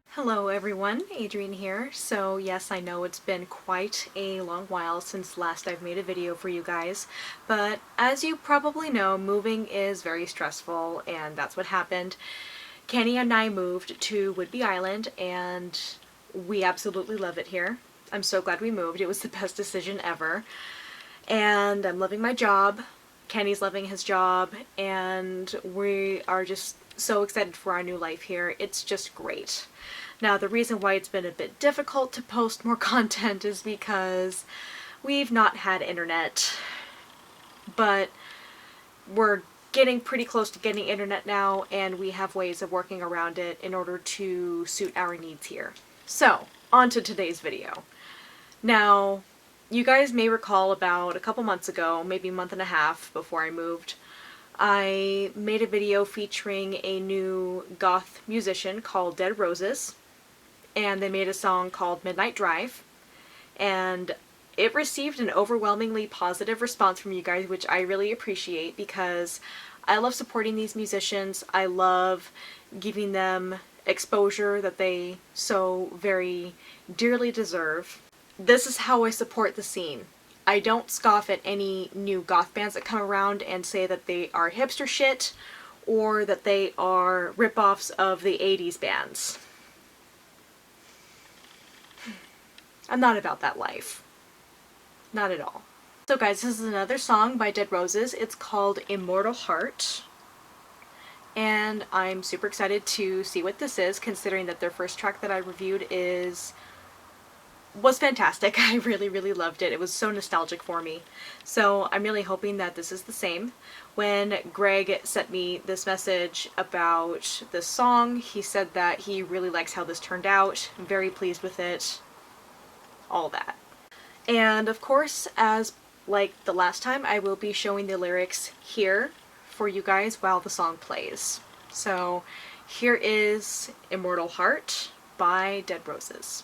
Hello everyone, Adrienne here. So yes, I know it's been quite a long while since last I've made a video for you guys, but as you probably know, moving is very stressful, and that's what happened. Kenny and I moved to Whidbey Island, and we absolutely love it here. I'm so glad we moved. It was the best decision ever. And I'm loving my job. Kenny's loving his job, and we are just so excited for our new life here. It's just great. Now, the reason why it's been a bit difficult to post more content is because we've not had internet, but we're getting pretty close to getting internet now, and we have ways of working around it in order to suit our needs here. So, on to today's video. Now, you guys may recall about a couple months ago, maybe a month and a half before I moved, I made a video featuring a new goth musician called Dead Roses, and they made a song called Midnight Drive, and it received an overwhelmingly positive response from you guys, which I really appreciate because I love supporting these musicians. I love giving them exposure that they so very dearly deserve. This is how I support the scene. I don't scoff at any new goth bands that come around and say that they are hipster shit or that they are rip-offs of the 80s bands. I'm not about that life. Not at all. So guys, this is another song by Dead Roses. It's called Immortal Heart. And I'm super excited to see what this is, considering that their first track that I reviewed was fantastic. I really loved it. It was so nostalgic for me. So I'm really hoping that this is the same. When Greg sent me this message about this song, he said that he really likes how this turned out. I'm very pleased with it. All that. And of course, as like the last time, I will be showing the lyrics here for you guys while the song plays. So here is Immortal Heart by Dead Roses.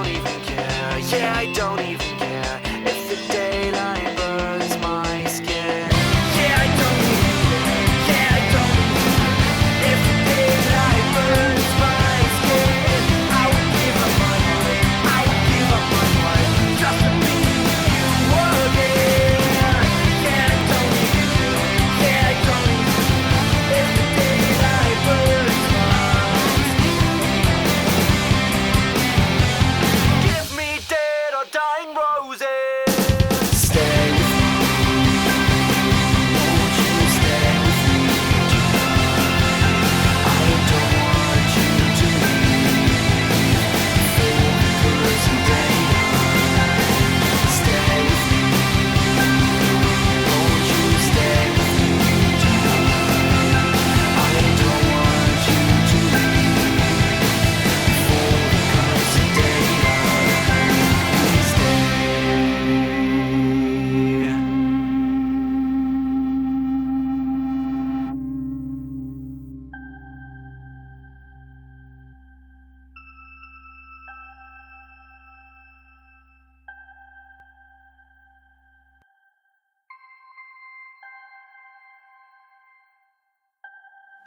don't even care. Yeah, I don't even care if the daylight burns my skin. Yeah, I don't even care. Yeah, I don't even care if the daylight burns my skin. I would give up my life. I would give up my life just to be with you again. Yeah, I don't even care. Yeah, I don't even care if the daylight burns my skin. Give me dead or dying roses. Stay with me. Won't you stay with me? I don't want you to leave before the closing daylight. Stay with me. Won't you stay with me? I don't want you to leave before the closing daylight. Stay.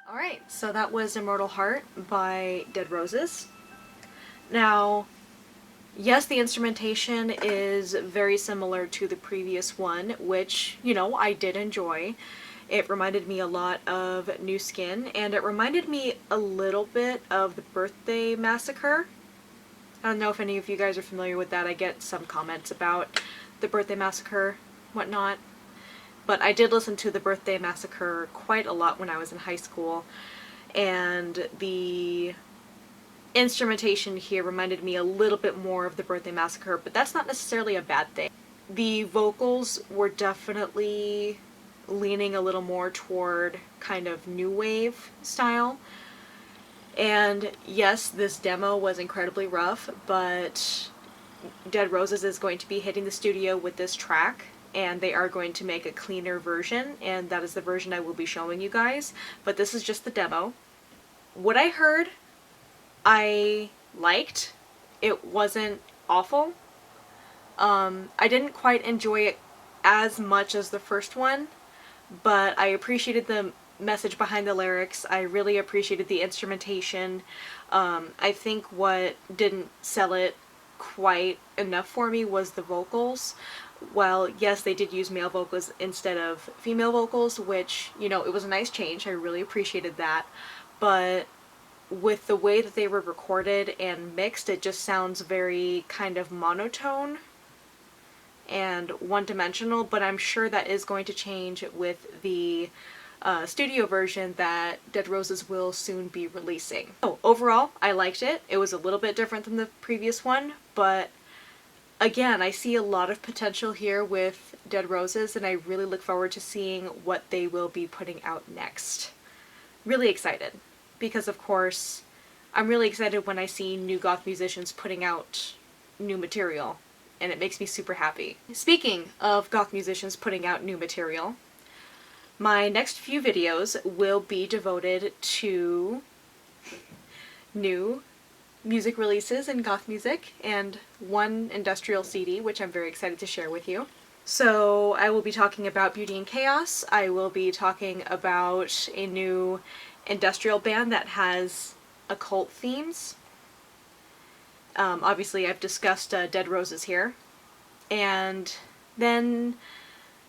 Alright, so that was Immortal Heart by Dead Roses. Now, yes, the instrumentation is very similar to the previous one, which, you know, I did enjoy. It reminded me a lot of New Skin, and it reminded me a little bit of the Birthday Massacre. I don't know if any of you guys are familiar with that. I get some comments about the Birthday Massacre, whatnot. But I did listen to the Birthday Massacre quite a lot when I was in high school, and the instrumentation here reminded me a little bit more of the Birthday Massacre, but that's not necessarily a bad thing. The vocals were definitely leaning a little more toward kind of new wave style. And yes, this demo was incredibly rough, but Dead Roses is going to be hitting the studio with this track, and they are going to make a cleaner version, and that is the version I will be showing you guys, but this is just the demo. What I heard, I liked. It wasn't awful. I didn't quite enjoy it as much as the first one, but I appreciated the message behind the lyrics. I really appreciated the instrumentation. I think what didn't sell it quite enough for me was the vocals. Well, yes, they did use male vocals instead of female vocals, which, you know, it was a nice change. I really appreciated that. But with the way that they were recorded and mixed, it just sounds very kind of monotone and one-dimensional, but I'm sure that is going to change with the studio version that Dead Roses will soon be releasing. So, overall, I liked it. It was a little bit different than the previous one, but again, I see a lot of potential here with Dead Roses, and I really look forward to seeing what they will be putting out next. Really excited, because of course, I'm really excited when I see new goth musicians putting out new material, and it makes me super happy. Speaking of goth musicians putting out new material, my next few videos will be devoted to new music releases in goth music, and one industrial CD, which I'm very excited to share with you. So I will be talking about Beauty and Chaos. I will be talking about a new industrial band that has occult themes. Obviously I've discussed Dead Roses here. And then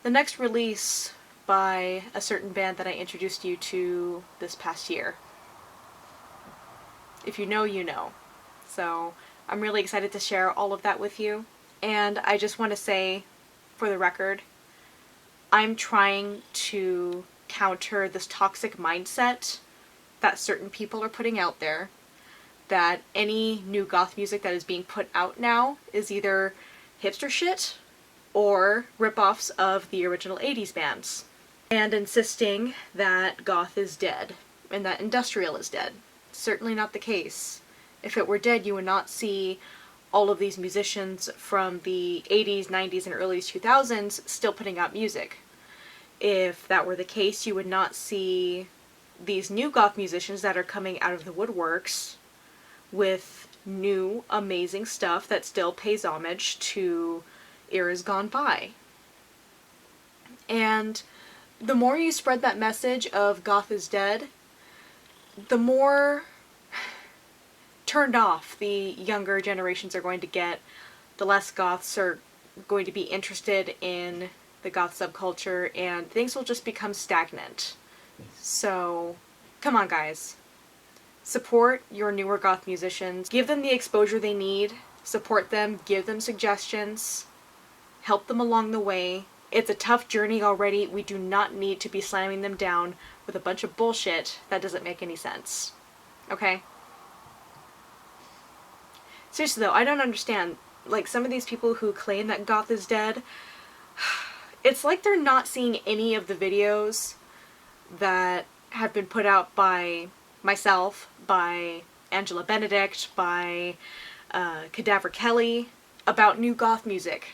the next release by a certain band that I introduced you to this past year. If you know, you know. So I'm really excited to share all of that with you. And I just want to say, for the record, I'm trying to counter this toxic mindset that certain people are putting out there, that any new goth music that is being put out now is either hipster shit or rip-offs of the original 80s bands, and insisting that goth is dead and that industrial is dead. Certainly not the case. If it were dead, you would not see all of these musicians from the 80s, 90s, and early 2000s still putting out music. If that were the case, you would not see these new goth musicians that are coming out of the woodworks with new, amazing stuff that still pays homage to eras gone by. And the more you spread that message of goth is dead, the more turned off the younger generations are going to get, the less goths are going to be interested in the goth subculture, and things will just become stagnant. So, come on guys. Support your newer goth musicians. Give them the exposure they need. Support them. Give them suggestions. Help them along the way. It's a tough journey already. We do not need to be slamming them down with a bunch of bullshit that doesn't make any sense. Okay? Seriously though, I don't understand. Like, some of these people who claim that goth is dead, it's like they're not seeing any of the videos that have been put out by myself, by Angela Benedict, by Cadaver Kelly about new goth music.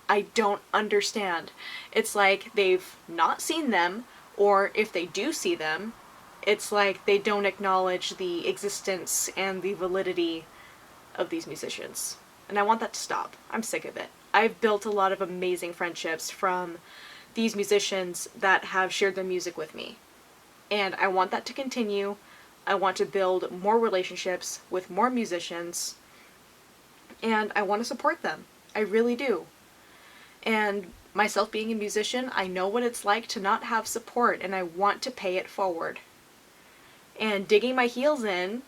I don't understand. It's like they've not seen them, or if they do see them, it's like they don't acknowledge the existence and the validity of these musicians. And I want that to stop. I'm sick of it. I've built a lot of amazing friendships from these musicians that have shared their music with me. And I want that to continue. I want to build more relationships with more musicians. And I want to support them. I really do. And myself being a musician, I know what it's like to not have support, and I want to pay it forward. And digging my heels in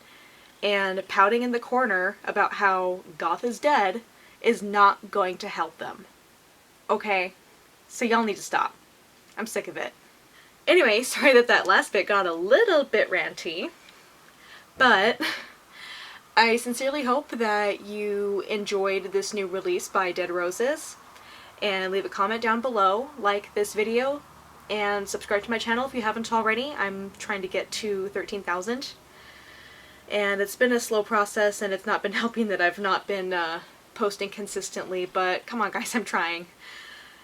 and pouting in the corner about how goth is dead is not going to help them. Okay? So y'all need to stop. I'm sick of it. Anyway, sorry that last bit got a little bit ranty, but I sincerely hope that you enjoyed this new release by Dead Roses, and leave a comment down below, like this video, and subscribe to my channel if you haven't already. I'm trying to get to 13,000, and it's been a slow process, and it's not been helping that I've not been posting consistently, but come on guys, I'm trying.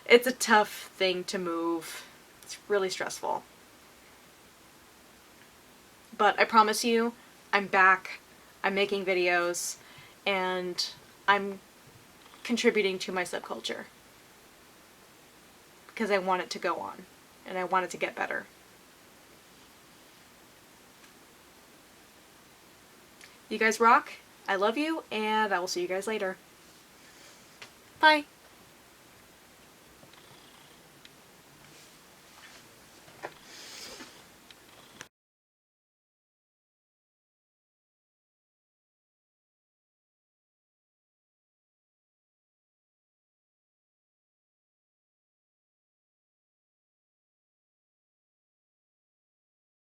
It's a tough thing to move. It's really stressful. But I promise you, I'm back, I'm making videos, and I'm contributing to my subculture. Because I want it to go on, and I want it to get better. You guys rock, I love you, and I will see you guys later. Bye!